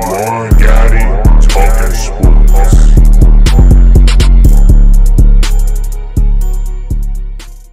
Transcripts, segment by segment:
One Gotti, talking sports.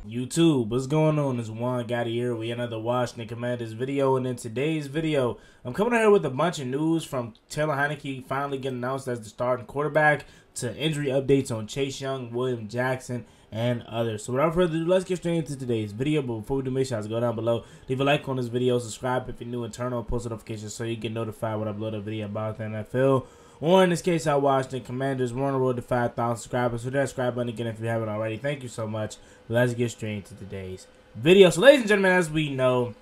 YouTube, what's going on? It's One Gotti here. We another Washington Commanders video, and in today's video, I'm coming out here with a bunch of news from Taylor Heinicke finally getting announced as the starting quarterback, to injury updates on Chase Young, Willam Jackson, and others. So without further ado, let's get straight into today's video. But before we do, make sure to go down below, leave a like on this video, subscribe if you're new, and turn on post notifications so you get notified when I upload a video about the NFL. Or in this case, our Washington Commanders. We're on the road to 5,000 subscribers. So that subscribe button again if you haven't already. Thank you so much. Let's get straight into today's video. So ladies and gentlemen, as we know,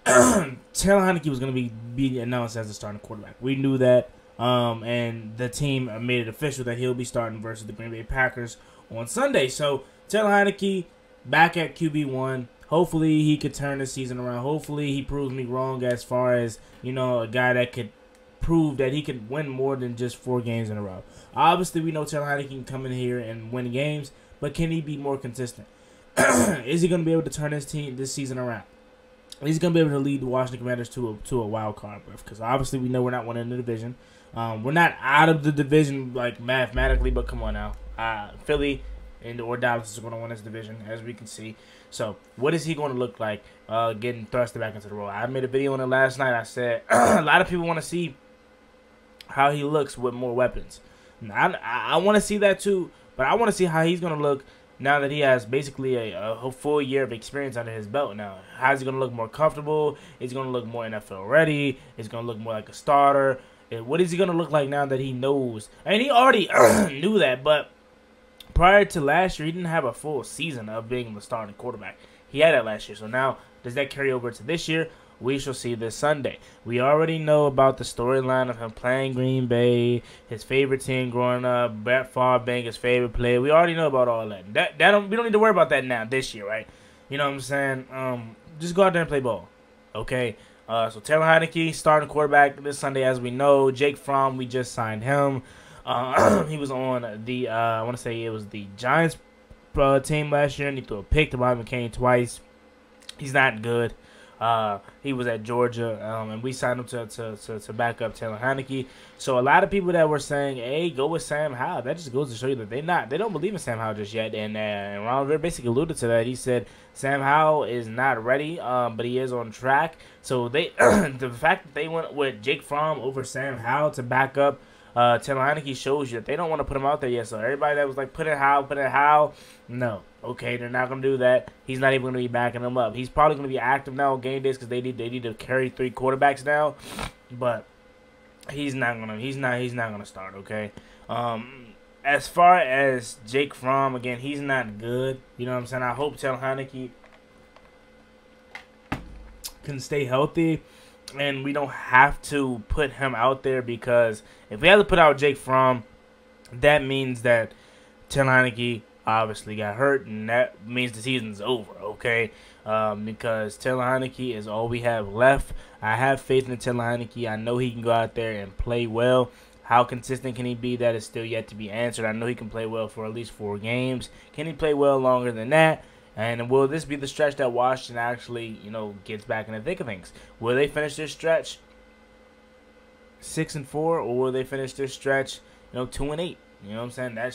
Taylor Heinicke was going to be announced as the starting quarterback. We knew that. And the team made it official that he'll be starting versus the Green Bay Packers on Sunday. So Taylor Heinicke back at QB1. Hopefully he could turn the season around. Hopefully he proves me wrong as far as, you know, a guy that could prove that he could win more than just 4 games in a row. Obviously, we know Taylor Heinicke can come in here and win games, but can he be more consistent? Is he going to be able to turn his team this season around? He's going to be able to lead the Washington Commanders to a wild card berth, because obviously we know we're not winning the division. We're not out of the division like mathematically, but come on now. Philly or Dallas is going to win this division, as we can see. So what is he going to look like getting thrusted back into the role? I made a video on it last night. I said a lot of people want to see how he looks with more weapons. I want to see that too, but I want to see how he's going to look now that he has basically a full year of experience under his belt now. How's he going to look more comfortable? Is he going to look more NFL ready? Is he going to look more like a starter? What is he going to look like now that he knows? And he already knew that, but prior to last year, he didn't have a full season of being the starting quarterback. He had that last year. So now, does that carry over to this year? We shall see this Sunday. We already know about the storyline of him playing Green Bay, his favorite team growing up, Brett Favre being his favorite player. We already know about all that. We don't need to worry about that now this year, right? You know what I'm saying? Just go out there and play ball, okay? So Taylor Heinicke, starting quarterback this Sunday, as we know. Jake Fromm, we just signed him. He was on the, I want to say it was the Giants team last year, and he threw a pick to Bobby McCain twice. He's not good. He was at Georgia, and we signed him to back up Taylor Heinicke. So a lot of people that were saying, "Hey, go with Sam Howell," that just goes to show you that they don't believe in Sam Howell just yet. And Ron Rivera basically alluded to that. He said Sam Howell is not ready, but he is on track. So they, the fact that they went with Jake Fromm over Sam Howell to back up Taylor Heinicke shows you that they don't want to put him out there yet. So everybody that was like, put in Howell, no. Okay, they're not going to do that. He's not even going to be backing him up. He's probably going to be active now on game days because they need to carry 3 quarterbacks now. But he's not gonna start, okay? As far as Jake Fromm, again, he's not good. You know what I'm saying? I hope Taylor Heinicke can stay healthy, and we don't have to put him out there, because if we have to put out Jake Fromm, that means that Taylor Heinicke obviously got hurt, and that means the season's over, okay? Because Taylor Heinicke is all we have left. I have faith in Taylor Heinicke. I know he can go out there and play well. How consistent can he be? That is still yet to be answered. I know he can play well for at least 4 games. Can he play well longer than that? And will this be the stretch that Washington actually, you know, gets back in the thick of things? Will they finish this stretch 6-4, or will they finish this stretch, you know, 2-8? You know what I'm saying? That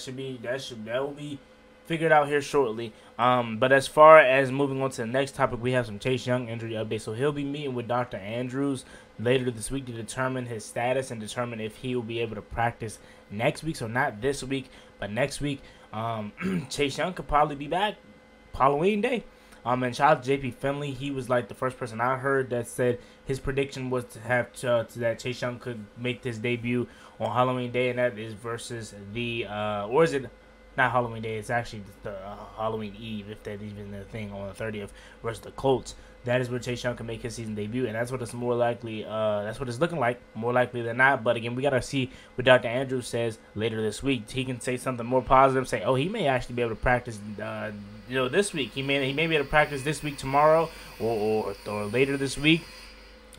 will be figured out here shortly. But as far as moving on to the next topic, we have some Chase Young injury updates. So he'll be meeting with Dr. Andrews later this week to determine his status and determine if he will be able to practice next week. So not this week, but next week. Chase Young could probably be back Halloween Day. And shout out to JP Finley. He was like the first person I heard that said his prediction was to have that Chase Young could make his debut on Halloween Day, and that is versus the or is it not Halloween Day? It's actually the Halloween Eve, if that even the thing, on the 30th versus the Colts. That is where Chase Young can make his season debut, and that's what it's more likely. That's what it's looking like, more likely than not. But again, we gotta see what Dr. Andrews says later this week. He can say something more positive. Say, oh, he may actually be able to practice, you know, this week. He may be able to practice this week, tomorrow, or later this week,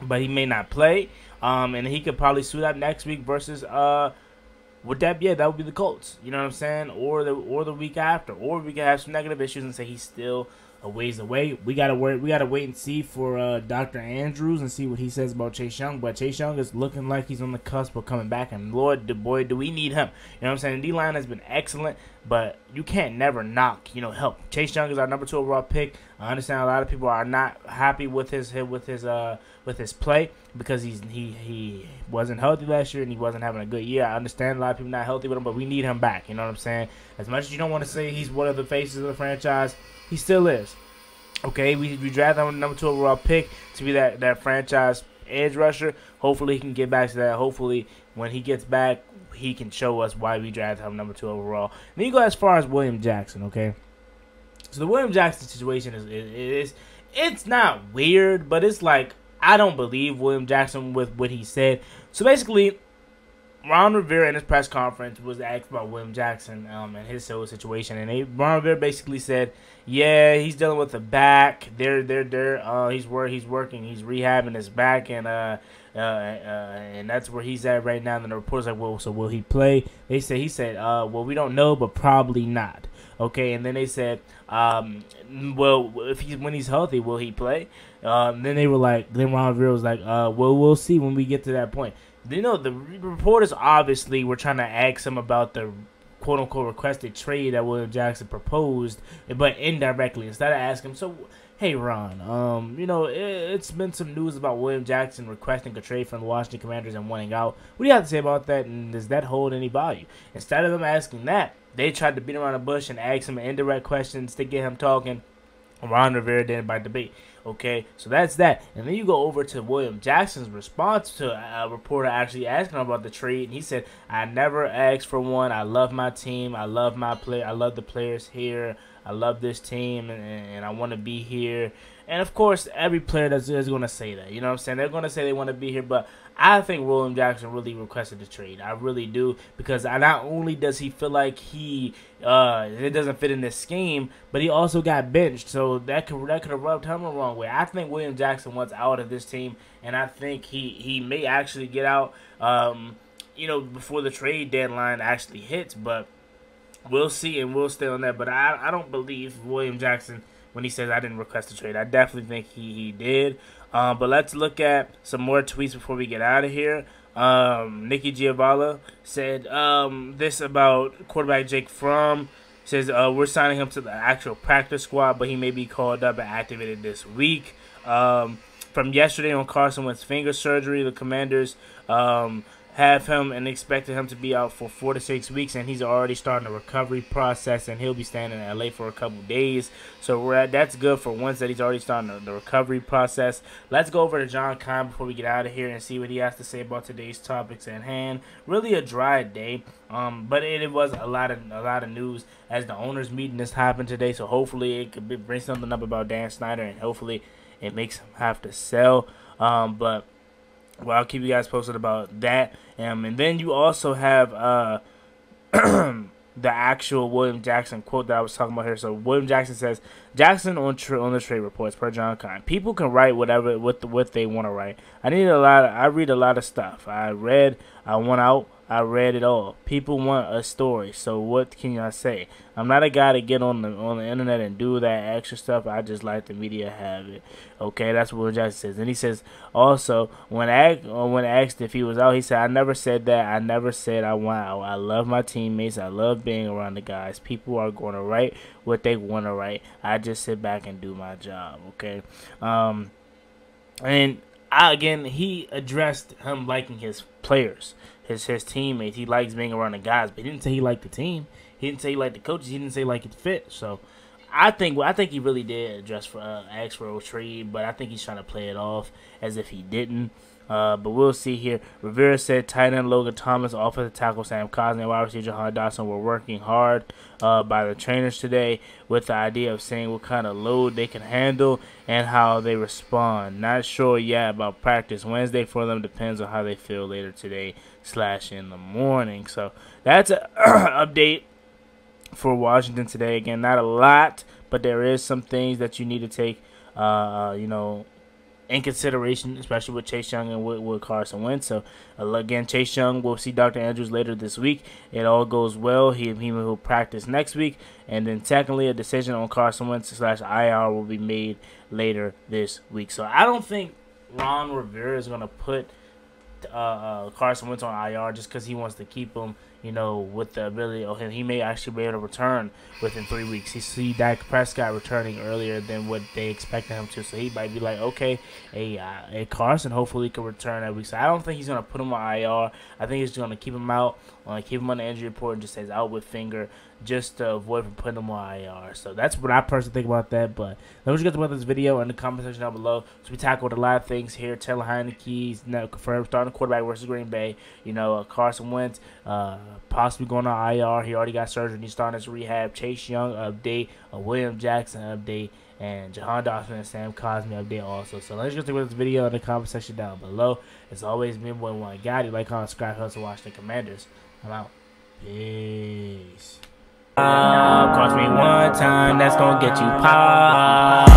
but he may not play. And he could probably suit up next week versus would that be, that would be the Colts. You know what I'm saying? Or the week after, or we could have some negative issues and say he's still a ways away. We gotta wait and see for Dr. Andrews and see what he says about Chase Young. But Chase Young is looking like he's on the cusp of coming back, and Lord, boy, do we need him. You know what I'm saying? The D-line has been excellent, but you can't never knock, help. Chase Young is our number 2 overall pick. I understand a lot of people are not happy with his play because he wasn't healthy last year and he wasn't having a good year. I understand a lot of people not healthy with him, but we need him back. You know what I'm saying? As much as you don't want to say he's one of the faces of the franchise, he still is. Okay, we drafted him with number 2 overall pick to be that franchise edge rusher. Hopefully he can get back to that. Hopefully when he gets back, he can show us why we drafted him number 2 overall. And then you go as far as Willam Jackson, okay? So the Willam Jackson situation it's not weird, but it's like I don't believe Willam Jackson with what he said. So basically, Ron Rivera in his press conference was asked about Willam Jackson and his whole situation, and Ron Rivera basically said, "Yeah, he's dealing with the back. He's working, he's rehabbing his back, and that's where he's at right now." And the reporter's like, "Well, so will he play?" He said, "Well, we don't know, but probably not." Okay, and then they said, "Well, when he's healthy, will he play?" Then Ron Rivera was like, "Well, we'll see when we get to that point." The reporters obviously were trying to ask him about the quote-unquote requested trade that Willam Jackson proposed, but indirectly. Instead of asking him, so, hey, Ron, it's been some news about Willam Jackson requesting a trade from the Washington Commanders and wanting out. What do you have to say about that, and does that hold any value? Instead of them asking that, they tried to beat around the bush and ask him indirect questions to get him talking. Ron Rivera didn't bite the bait. Okay, so that's that. And then you go over to Willam Jackson's response to a reporter actually asking him about the trade. And he said, "I never asked for one. I love my team. I love my play. I love the players here. I love this team, and I want to be here." And, of course, every player is going to say that. You know what I'm saying? They're going to say they want to be here. But I think Willam Jackson really requested the trade. I really do. Because not only does he feel like it doesn't fit in this scheme, but he also got benched. So that could have rubbed him the wrong way. I think Willam Jackson wants out of this team. And I think he may actually get out, before the trade deadline actually hits. But we'll see, and we'll stay on that. But I don't believe Willam Jackson when he says I didn't request a trade. I definitely think he did. But let's look at some more tweets before we get out of here. Nikki Giavala said this about quarterback Jake Fromm. Says we're signing him to the actual practice squad, but he may be called up and activated this week. From yesterday on Carson Wentz's finger surgery, the Commanders have him and expected him to be out for 4 to 6 weeks, and he's already starting the recovery process, and he'll be staying in LA for a couple days. So that's good for Wentz that he's already starting the recovery process. Let's go over to John Kine before we get out of here and see what he has to say about today's topics at hand. Really a dry day, but it was a lot of news as the owners meeting this happened today. So hopefully it could bring something up about Dan Snyder, and hopefully it makes him have to sell. Well, I'll keep you guys posted about that. And then you also have the actual Willam Jackson quote that I was talking about here. So Willam Jackson says, Jackson on the trade reports per John Kine. People can write what they want to write. I read a lot of stuff. I want out. I read it all. People want a story, so what can I say? I'm not a guy to get on the internet and do that extra stuff. I just like the media have it. Okay, that's what Will Jackson says. And he says also when asked if he was out, he said, "I never said that. I never said I want out. I love my teammates. I love being around the guys. People are going to write what they want to write. I just sit back and do my job." Okay, and again, he addressed him liking his players. His teammates. He likes being around the guys, but he didn't say he liked the team. He didn't say he liked the coaches. He didn't say he liked the fit. So I think he really did ask for a trade, but I think he's trying to play it off as if he didn't. But we'll see here. Rivera said tight end Logan Thomas, offensive tackle Sam Cosmi, and wide receiver Jahan Dotson were working hard by the trainers today with the idea of seeing what kind of load they can handle and how they respond. Not sure yet about practice Wednesday for them. Depends on how they feel later today / in the morning. So that's an update for Washington today. Again, not a lot, but there is some things that you need to take, in consideration, especially with Chase Young and with Carson Wentz. So, again, Chase Young, we'll see Dr. Andrews later this week. It all goes well. He will practice next week. And then, secondly, a decision on Carson Wentz / IR will be made later this week. So, I don't think Ron Rivera is going to put Carson Wentz on IR just because he wants to keep him, you know, with the ability of him. He may actually be able to return within 3 weeks. He see Dak Prescott returning earlier than what they expected him to, so he might be like, okay, a Carson hopefully can return that week. So I don't think he's going to put him on IR. I think he's going to keep him out, keep him on the injury report, and just says out with finger, just to avoid from putting him on IR. So that's what I personally think about that. But let me know what you guys about this video in the comment section down below. So we tackled a lot of things here. Taylor Heinicke's now confirmed starting quarterback versus Green Bay. You know, Carson Wentz possibly going on IR. He already got surgery. He's starting his rehab. Chase Young update. A Willam Jackson update. And Jahan Dawson and Sam Cosmi update also. So let's just take this video in the comment section down below. As always, me and boy One Gotti. Like, comment, subscribe, help us watch the Commanders. I'm out. Peace. Cost me one time, that's gonna get you pop.